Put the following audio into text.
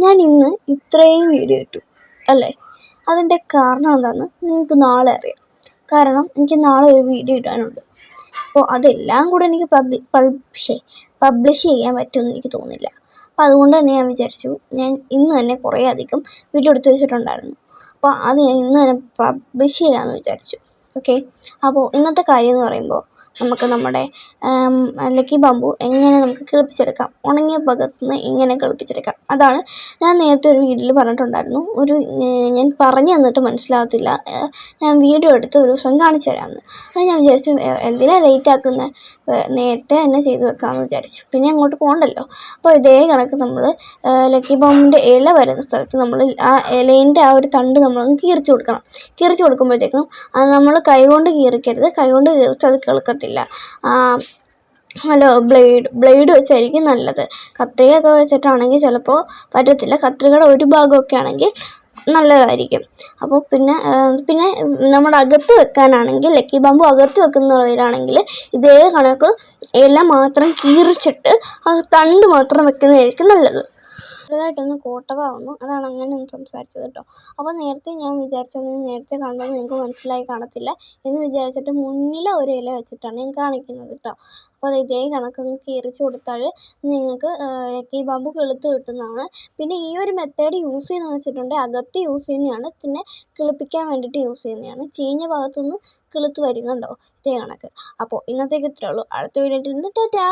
ഞാൻ ഇന്ന് ഇത്രയും വീഡിയോ ഇട്ടു അല്ലേ? അതിൻ്റെ കാരണം എന്താണെന്ന് നിങ്ങൾക്ക് നാളെ അറിയാം. കാരണം എനിക്ക് നാളെ ഒരു വീഡിയോ ഇടാനുണ്ട്. അപ്പോൾ അതെല്ലാം കൂടെ എനിക്ക് പബ്ലിഷ് ചെയ്യാൻ പറ്റുമെന്ന് എനിക്ക് തോന്നുന്നില്ല. അപ്പോൾ അതുകൊണ്ട് തന്നെ ഞാൻ വിചാരിച്ചു ഞാൻ ഇന്ന് തന്നെ കുറേ അധികം വീഡിയോ എടുത്ത് വെച്ചിട്ടുണ്ടായിരുന്നു. അപ്പോൾ അത് ഞാൻ ഇന്ന് തന്നെ പബ്ലിഷ് ചെയ്യാമെന്ന് വിചാരിച്ചു. ഓക്കെ, അപ്പോൾ ഇന്നത്തെ കാര്യം എന്ന് പറയുമ്പോൾ നമുക്ക് നമ്മുടെ ലക്കി ബാമ്പു എങ്ങനെ നമുക്ക് കിളിപ്പിച്ചെടുക്കാം, ഉണങ്ങിയ ഭാഗത്തു നിന്ന് എങ്ങനെ കിളിപ്പിച്ചെടുക്കാം, അതാണ് ഞാൻ നേരത്തെ ഒരു വീഡിയോയിൽ പറഞ്ഞിട്ടുണ്ടായിരുന്നു. ഞാൻ പറഞ്ഞു തന്നിട്ട് മനസ്സിലാകത്തില്ല, ഞാൻ വീഡിയോ എടുത്ത് ഒരു ദിവസം കാണിച്ചു തരാമെന്ന്. അത് ഞാൻ വിചാരിച്ചു എന്തിനാണ് ലേറ്റ് ആക്കുന്നത്, നേരത്തെ തന്നെ ചെയ്ത് വെക്കാമെന്ന് വിചാരിച്ചു. പിന്നെ അങ്ങോട്ട് പോകണ്ടല്ലോ. അപ്പോൾ ഇതേ കണക്ക് നമ്മൾ ലക്കി ബാമ്പിൻ്റെ ഇല വരുന്ന സ്ഥലത്ത് നമ്മൾ ആ ഇലേൻ്റെ ആ ഒരു തണ്ട് നമ്മളൊന്ന് കീറിച്ച് കൊടുക്കണം. കീറിച്ച് കൊടുക്കുമ്പോഴത്തേക്കും അത് നമ്മൾ കൈകൊണ്ട് കീറിക്കരുത്. കൈകൊണ്ട് കീറിച്ച് അത് കിളുക്കത്തില്ല. ഹലോ, ബ്ലേഡ് വെച്ചായിരിക്കും നല്ലത്. കത്രികയൊക്കെ വെച്ചിട്ടാണെങ്കിൽ ചിലപ്പോൾ പറ്റത്തില്ല. കത്രികയുടെ ഒരു ഭാഗമൊക്കെ ആണെങ്കിൽ നല്ലതായിരിക്കും. അപ്പോൾ പിന്നെ നമ്മുടെ അകത്ത് വെക്കാനാണെങ്കിൽ ലക്കി ബാമ്പു അകത്ത് വെക്കുന്നവരാണെങ്കിൽ ഇതേ കണക്ക് ഇല മാത്രം കീറിച്ചിട്ട് ആ തണ്ട് മാത്രം വെക്കുന്നതായിരിക്കും നല്ലത്. ചെറുതായിട്ടൊന്ന് കോട്ടവാകുന്നു, അതാണ് അങ്ങനെ ഒന്ന് സംസാരിച്ചത് കേട്ടോ. അപ്പോൾ നേരത്തെ ഞാൻ വിചാരിച്ചത് നേരത്തെ കണ്ടത് നിങ്ങൾക്ക് മനസ്സിലായി കാണത്തില്ല എന്ന് വിചാരിച്ചിട്ട് മുന്നിലെ ഒരു ഇല വെച്ചിട്ടാണ് ഞാൻ കാണിക്കുന്നത് കേട്ടോ. അപ്പോൾ അത് ഇതേ കണക്കൊന്ന് കീറിച്ച് കൊടുത്താൽ നിങ്ങൾക്ക് ലക്കി ബാമ്പു കിളുത്ത് കിട്ടുന്നതാണ്. പിന്നെ ഈ ഒരു മെത്തേഡ് യൂസ് ചെയ്യുന്നതെന്ന് വെച്ചിട്ടുണ്ടെങ്കിൽ അകത്ത് യൂസ് ചെയ്യുന്നതാണ്, പിന്നെ കിളിപ്പിക്കാൻ വേണ്ടിയിട്ട് യൂസ് ചെയ്യുന്നതാണ്. ചീഞ്ഞ ഭാഗത്തുനിന്ന് കിളുത്ത് വരിക കണ്ടോ, ഇതേ കണക്ക്. അപ്പോൾ ഇന്നത്തേക്ക് ഇത്രയേ ഉള്ളൂ. അടുത്ത വീഡിയോ ടാറ്റാ.